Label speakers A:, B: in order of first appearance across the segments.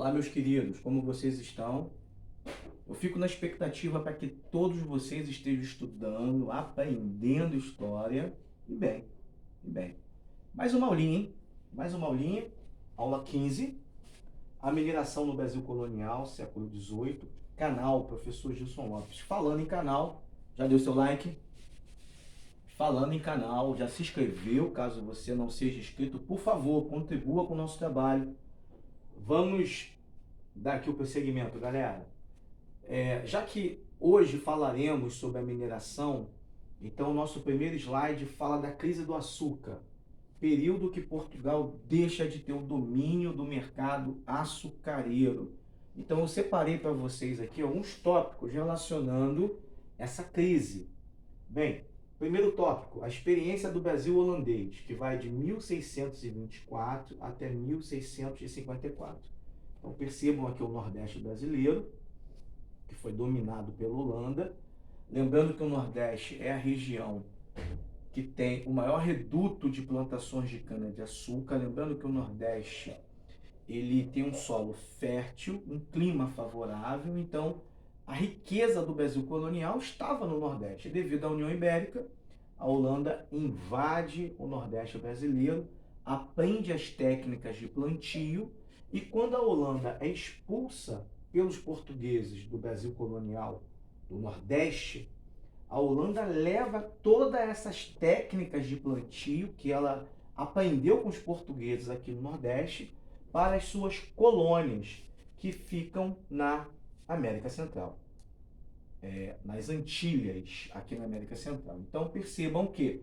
A: Olá, meus queridos, como vocês estão? Eu fico na expectativa para que todos vocês estejam estudando, aprendendo história e bem, e bem. Mais uma aulinha, hein? Mais uma aulinha, aula 15, a mineração no Brasil colonial, século XVIII, canal Professor Gilson Lopes. Falando em canal, já deu seu like? Falando em canal, já se inscreveu? Caso você não seja inscrito, por favor, contribua com o nosso trabalho. Vamos dar aqui o prosseguimento, galera. Já que hoje falaremos sobre a mineração, então o nosso primeiro slide fala da crise do açúcar, período que Portugal deixa de ter o domínio do mercado açucareiro. Então eu separei para vocês aqui alguns tópicos relacionando essa crise. Bem, primeiro tópico, a experiência do Brasil holandês, que vai de 1624 até 1654. Então percebam aqui o Nordeste brasileiro, que foi dominado pela Holanda. Lembrando que o Nordeste é a região que tem o maior reduto de plantações de cana-de-açúcar. Lembrando que o Nordeste ele tem um solo fértil, um clima favorável, então a riqueza do Brasil colonial estava no Nordeste. Devido à União Ibérica, a Holanda invade o Nordeste brasileiro, aprende as técnicas de plantio, e quando a Holanda é expulsa pelos portugueses do Brasil colonial, do Nordeste, a Holanda leva todas essas técnicas de plantio que ela aprendeu com os portugueses aqui no Nordeste para as suas colônias, que ficam na América Central, nas Antilhas, aqui na América Central. Então percebam que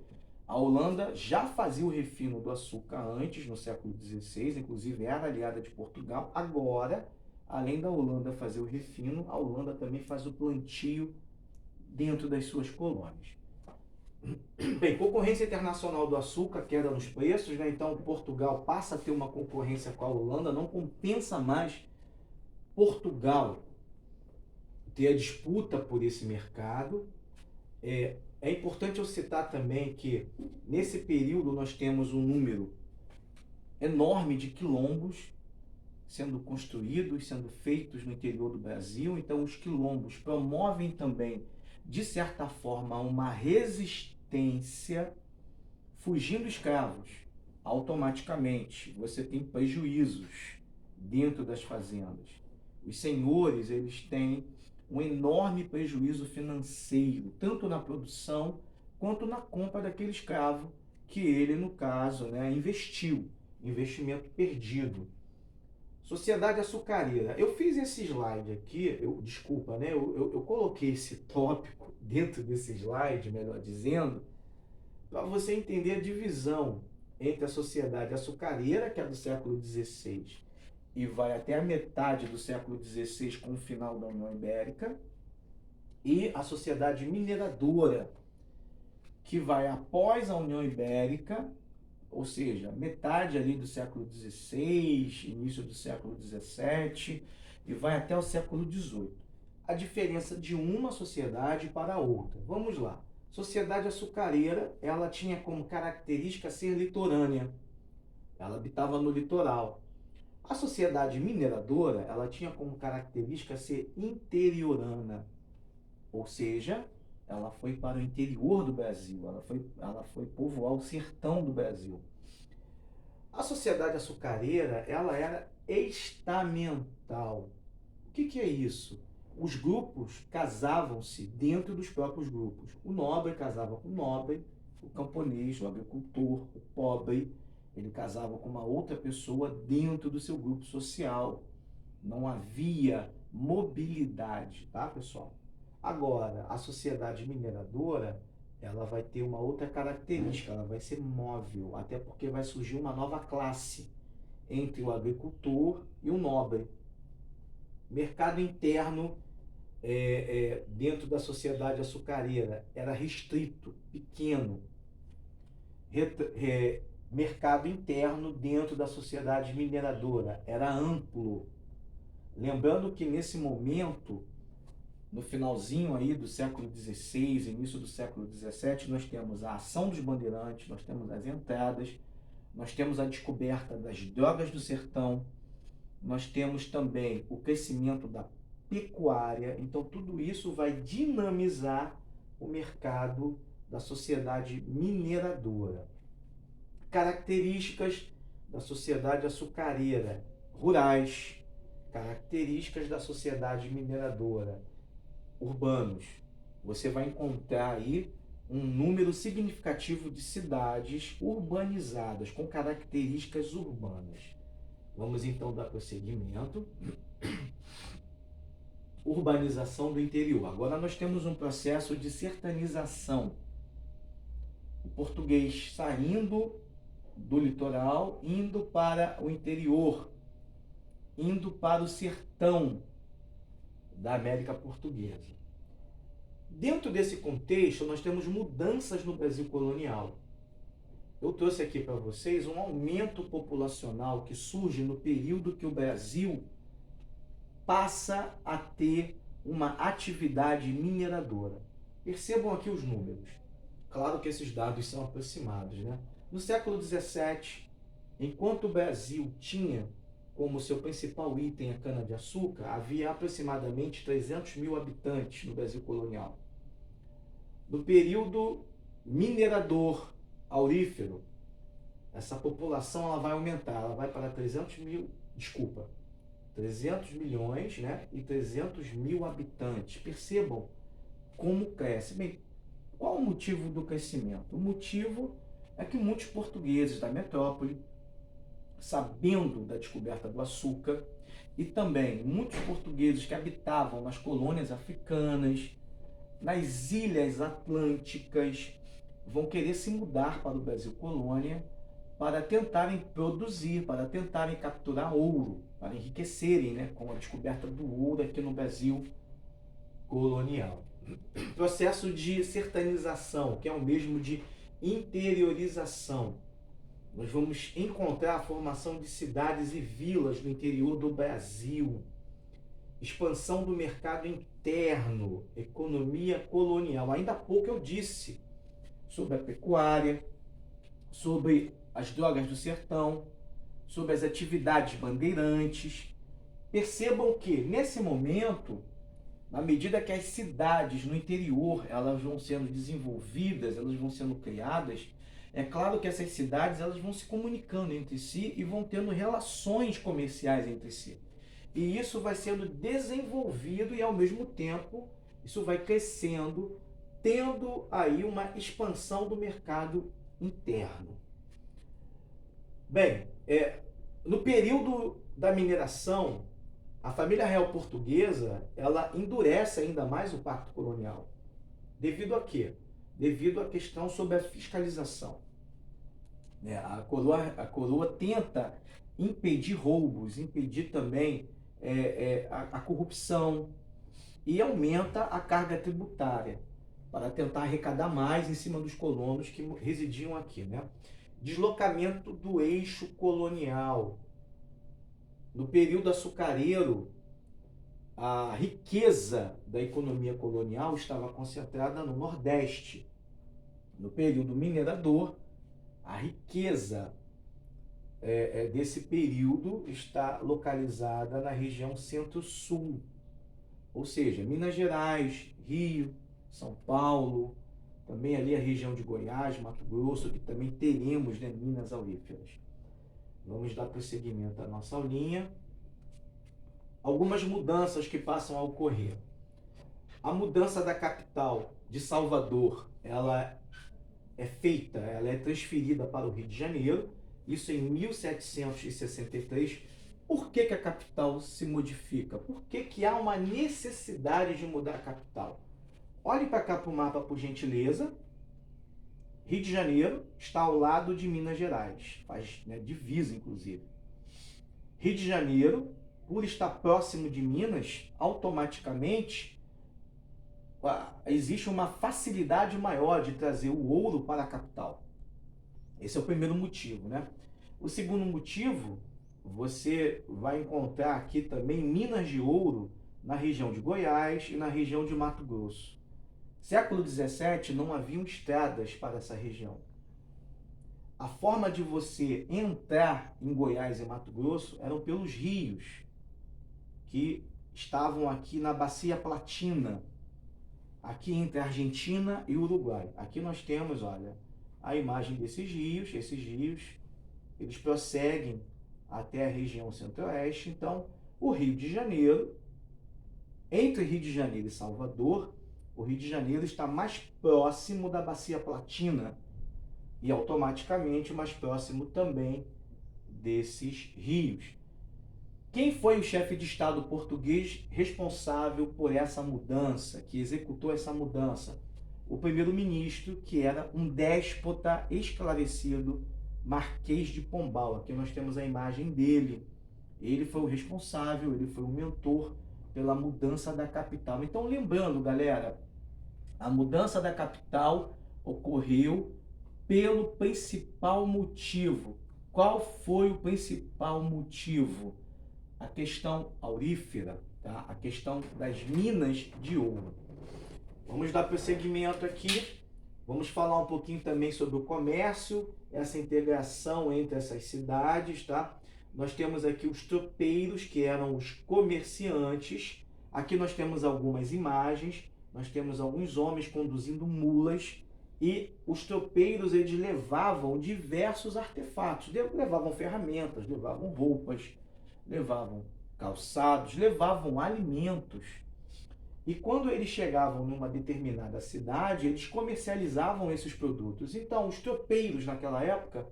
A: a Holanda já fazia o refino do açúcar antes, no século XVI, inclusive era aliada de Portugal. Agora, além da Holanda fazer o refino, a Holanda também faz o plantio dentro das suas colônias. Bem, concorrência internacional do açúcar, queda nos preços, né? Então Portugal passa a ter uma concorrência com a Holanda, não compensa mais Portugal ter a disputa por esse mercado. É importante eu citar também que nesse período nós temos um número enorme de quilombos sendo construídos, sendo feitos no interior do Brasil. Então os quilombos promovem também, de certa forma, uma resistência, fugindo escravos. Automaticamente você tem prejuízos dentro das fazendas. Os senhores, eles têm um enorme prejuízo financeiro, tanto na produção quanto na compra daquele escravo que ele, no caso, investiu, investimento perdido. Sociedade açucareira. Eu fiz esse slide aqui, eu coloquei esse tópico dentro desse slide, melhor dizendo, para você entender a divisão entre a sociedade açucareira, que é do século XVI, e vai até a metade do século XVI com o final da União Ibérica, e a sociedade mineradora, que vai após a União Ibérica, ou seja, metade ali do século XVI, início do século XVII, e vai até o século XVIII. A diferença de uma sociedade para a outra. Vamos lá. Sociedade açucareira, ela tinha como característica ser litorânea. Ela habitava no litoral. A sociedade mineradora, ela tinha como característica ser interiorana, ou seja, ela foi para o interior do Brasil, ela foi povoar o sertão do Brasil. A sociedade açucareira, ela era estamental. O que é isso? Os grupos casavam-se dentro dos próprios grupos. O nobre casava com o nobre, o camponês, o agricultor, o pobre, ele casava com uma outra pessoa dentro do seu grupo social. Não havia mobilidade, tá, pessoal? Agora, a sociedade mineradora, ela vai ter uma outra característica, ela vai ser móvel, até porque vai surgir uma nova classe entre o agricultor e o nobre. Mercado interno dentro da sociedade açucareira era restrito, pequeno. Mercado interno dentro da sociedade mineradora era amplo. Lembrando que nesse momento, no finalzinho aí do século XVI, início do século XVII, nós temos a ação dos bandeirantes, nós temos as entradas, nós temos a descoberta das drogas do sertão, nós temos também o crescimento da pecuária, então tudo isso vai dinamizar o mercado da sociedade mineradora. Características da sociedade açucareira, rurais, características da sociedade mineradora, urbanos. Você vai encontrar aí um número significativo de cidades urbanizadas, com características urbanas. Vamos então dar prosseguimento. Urbanização do interior. Agora nós temos um processo de sertanização. O português saindo do litoral, indo para o interior, indo para o sertão da América Portuguesa. Dentro desse contexto, nós temos mudanças no Brasil colonial. Eu trouxe aqui para vocês um aumento populacional que surge no período que o Brasil passa a ter uma atividade mineradora. Percebam aqui os números. Claro que esses dados são aproximados, né? No século XVII, enquanto o Brasil tinha como seu principal item a cana-de-açúcar, havia aproximadamente 300 mil habitantes no Brasil colonial. No período minerador aurífero, essa população ela vai aumentar, ela vai para 300 milhões, né? E 300 mil habitantes. Percebam como cresce. Bem, qual o motivo do crescimento? O motivo é que muitos portugueses da metrópole, sabendo da descoberta do açúcar, e também muitos portugueses que habitavam nas colônias africanas, nas ilhas atlânticas, vão querer se mudar para o Brasil colônia para tentarem produzir, para tentarem capturar ouro, para enriquecerem, né, com a descoberta do ouro aqui no Brasil colonial. Processo de sertanização, que é o mesmo de interiorização. Nós vamos encontrar a formação de cidades e vilas no interior do Brasil. Expansão do mercado interno, economia colonial. Ainda há pouco eu disse sobre a pecuária, sobre as drogas do sertão, sobre as atividades bandeirantes. Percebam que, nesse momento, na medida que as cidades no interior elas vão sendo desenvolvidas, elas vão sendo criadas, é claro que essas cidades elas vão se comunicando entre si e vão tendo relações comerciais entre si. E isso vai sendo desenvolvido e, ao mesmo tempo, isso vai crescendo, tendo aí uma expansão do mercado interno. Bem, no período da mineração, a família real portuguesa ela endurece ainda mais o pacto colonial. Devido a quê? Devido à questão sobre a fiscalização. A coroa tenta impedir roubos, impedir também a corrupção e aumenta a carga tributária para tentar arrecadar mais em cima dos colonos que residiam aqui, né? Deslocamento do eixo colonial. No período açucareiro, a riqueza da economia colonial estava concentrada no Nordeste. No período minerador, a riqueza desse período está localizada na região Centro-Sul, ou seja, Minas Gerais, Rio, São Paulo, também ali a região de Goiás, Mato Grosso, que também teremos, né, minas auríferas. Vamos dar prosseguimento à nossa aulinha. Algumas mudanças que passam a ocorrer. A mudança da capital de Salvador, ela é transferida para o Rio de Janeiro, isso em 1763. Por que a capital se modifica? Por que há uma necessidade de mudar a capital? Olhe para cá para o mapa, por gentileza. Rio de Janeiro está ao lado de Minas Gerais, faz, né, divisa, inclusive. Rio de Janeiro, por estar próximo de Minas, automaticamente existe uma facilidade maior de trazer o ouro para a capital. Esse é o primeiro motivo, né? O segundo motivo, você vai encontrar aqui também minas de ouro na região de Goiás e na região de Mato Grosso. Século XVII não haviam estradas para essa região. a forma de você entrar em Goiás e Mato Grosso eram pelos rios que estavam aqui na Bacia Platina, aqui entre a Argentina e o Uruguai. Aqui nós temos, olha, a imagem desses rios. Esses rios, eles prosseguem até a região centro-oeste. Então, o Rio de Janeiro, entre Rio de Janeiro e Salvador, o Rio de Janeiro está mais próximo da Bacia Platina e automaticamente mais próximo também desses rios. Quem foi o chefe de Estado português responsável por essa mudança, que executou essa mudança? O primeiro-ministro, que era um déspota esclarecido, Marquês de Pombal. Aqui nós temos a imagem dele. Ele foi o responsável, ele foi o mentor pela mudança da capital. Então, lembrando, galera, a mudança da capital ocorreu pelo principal motivo. Qual foi o principal motivo? A questão aurífera, tá? A questão das minas de ouro. Vamos dar prosseguimento aqui. Vamos falar um pouquinho também sobre o comércio, essa integração entre essas cidades, tá? Nós temos aqui os tropeiros, que eram os comerciantes. Aqui nós temos algumas imagens. Nós temos alguns homens conduzindo mulas. E os tropeiros, eles levavam diversos artefatos. Levavam ferramentas, levavam roupas, levavam calçados, levavam alimentos. E quando eles chegavam numa determinada cidade, eles comercializavam esses produtos. Então, os tropeiros naquela época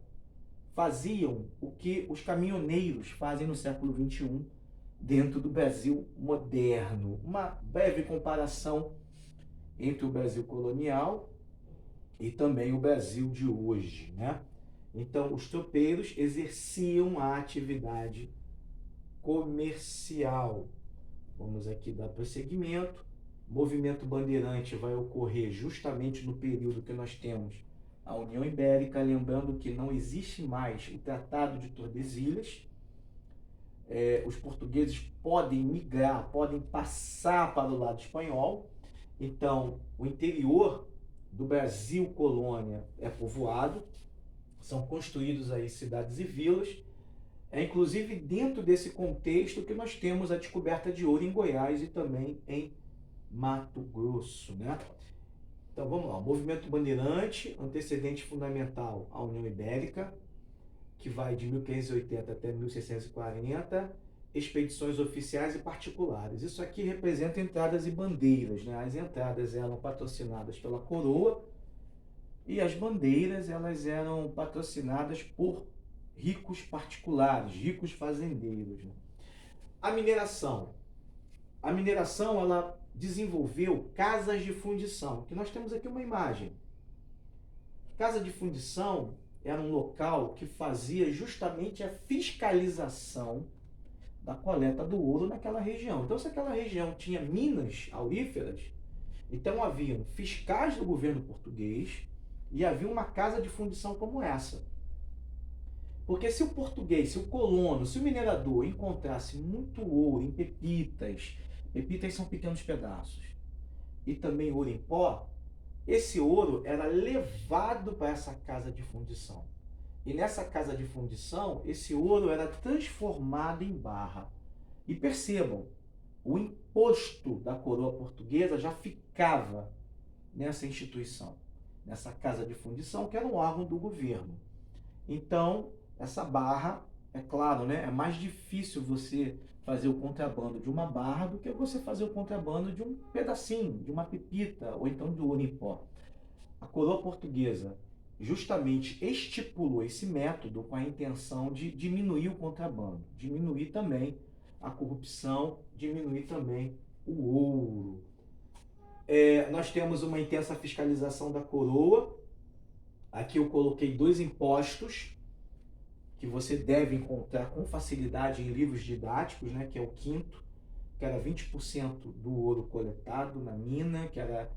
A: faziam o que os caminhoneiros fazem no século XXI dentro do Brasil moderno. Uma breve comparação entre o Brasil colonial e também o Brasil de hoje, né? Então, os tropeiros exerciam a atividade comercial. Vamos aqui dar prosseguimento. O movimento bandeirante vai ocorrer justamente no período que nós temos a União Ibérica, lembrando que não existe mais o Tratado de Tordesilhas. Os portugueses podem migrar, podem passar para o lado espanhol. Então, o interior do Brasil colônia é povoado, são construídos aí cidades e vilas. É inclusive dentro desse contexto que nós temos a descoberta de ouro em Goiás e também em Mato Grosso, né? Então vamos lá, o movimento bandeirante, antecedente fundamental à União Ibérica, que vai de 1580 até 1640, expedições oficiais e particulares. Isso aqui representa entradas e bandeiras, né? As entradas eram patrocinadas pela coroa e as bandeiras elas eram patrocinadas por ricos particulares, ricos fazendeiros, né? A mineração ela desenvolveu casas de fundição, que nós temos aqui uma imagem. Casa de fundição era um local que fazia justamente a fiscalização da coleta do ouro naquela região. Então, se aquela região tinha minas auríferas, então haviam fiscais do governo português e havia uma casa de fundição como essa. Porque se o português, se o colono, se o minerador encontrasse muito ouro em pepitas, pepitas são pequenos pedaços, e também ouro em pó, esse ouro era levado para essa casa de fundição. E nessa casa de fundição, esse ouro era transformado em barra. E percebam, o imposto da coroa portuguesa já ficava nessa instituição, nessa casa de fundição, que era um órgão do governo. Então, essa barra, é claro, né, é mais difícil você fazer o contrabando de uma barra do que você fazer o contrabando de um pedacinho, de uma pepita, ou então do ouro em pó. A coroa portuguesa justamente estipulou esse método com a intenção de diminuir o contrabando, diminuir também a corrupção, diminuir também o ouro. Nós temos uma intensa fiscalização da coroa. Aqui eu coloquei 2 impostos que você deve encontrar com facilidade em livros didáticos, né, que é o quinto, que era 20% do ouro coletado na mina, que era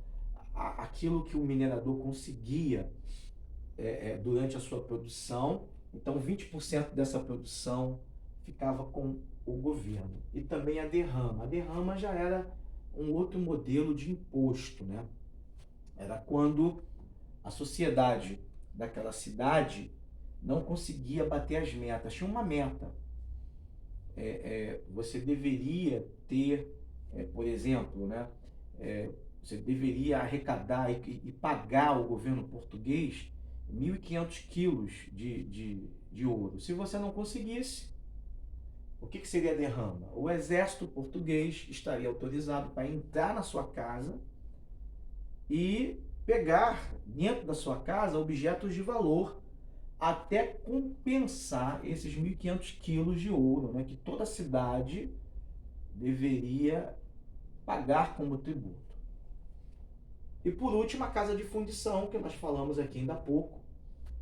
A: aquilo que o minerador conseguia durante a sua produção. Então 20% dessa produção ficava com o governo. E também a derrama. A derrama já era um outro modelo de imposto, né? Era quando a sociedade daquela cidade não conseguia bater as metas. Tinha uma meta. Você deveria ter, por exemplo, né, você deveria arrecadar e pagar ao governo português 1.500 quilos de ouro. Se você não conseguisse, o que seria a derrama? O exército português estaria autorizado para entrar na sua casa e pegar dentro da sua casa objetos de valor até compensar esses 1.500 quilos de ouro, né, que toda a cidade deveria pagar como tributo. E por último, a casa de fundição, que nós falamos aqui ainda há pouco.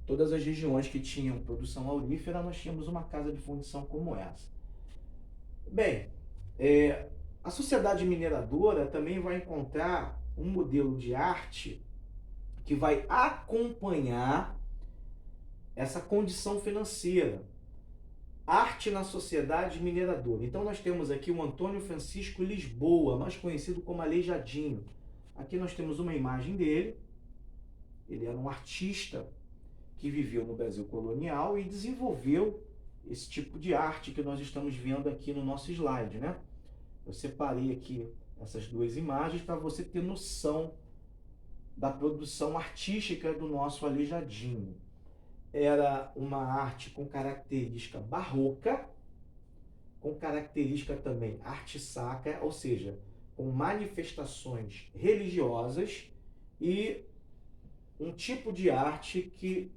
A: Todas as regiões que tinham produção aurífera, nós tínhamos uma casa de fundição como essa. Bem, a sociedade mineradora também vai encontrar um modelo de arte que vai acompanhar essa condição financeira. Arte na sociedade mineradora. Então nós temos aqui o Antônio Francisco Lisboa, mais conhecido como Aleijadinho. Aqui nós temos uma imagem dele. Ele era um artista que viveu no Brasil colonial e desenvolveu esse tipo de arte que nós estamos vendo aqui no nosso slide, né? Eu separei aqui essas duas imagens para você ter noção da produção artística do nosso Aleijadinho. Era uma arte com característica barroca, com característica também arte sacra, ou seja, com manifestações religiosas e um tipo de arte que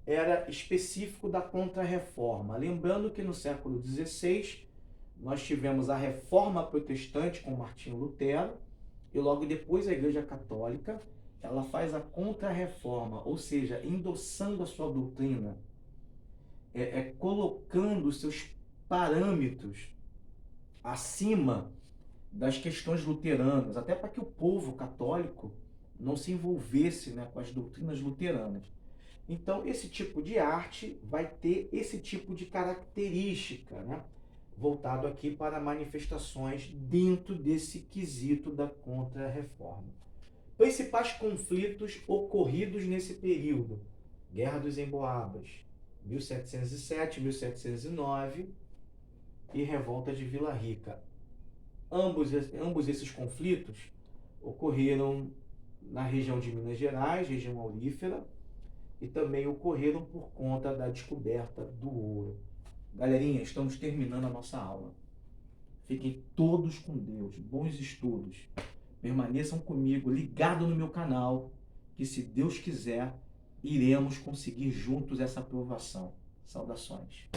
A: era específico da Contra-Reforma. Lembrando que no século XVI nós tivemos a Reforma Protestante com Martinho Lutero e logo depois a Igreja Católica, ela faz a Contra-Reforma, ou seja, endossando a sua doutrina, colocando os seus parâmetros acima das questões luteranas, até para que o povo católico não se envolvesse, né, com as doutrinas luteranas. Então, esse tipo de arte vai ter esse tipo de característica, né, voltado aqui para manifestações dentro desse quesito da Contra-Reforma. Principais conflitos ocorridos nesse período: Guerra dos Emboabas, 1707, 1709 e Revolta de Vila Rica. Ambos esses conflitos ocorreram na região de Minas Gerais, região aurífera, e também ocorreram por conta da descoberta do ouro. Galerinha, estamos terminando a nossa aula. Fiquem todos com Deus, bons estudos. Permaneçam comigo, ligado no meu canal, que se Deus quiser, iremos conseguir juntos essa aprovação. Saudações.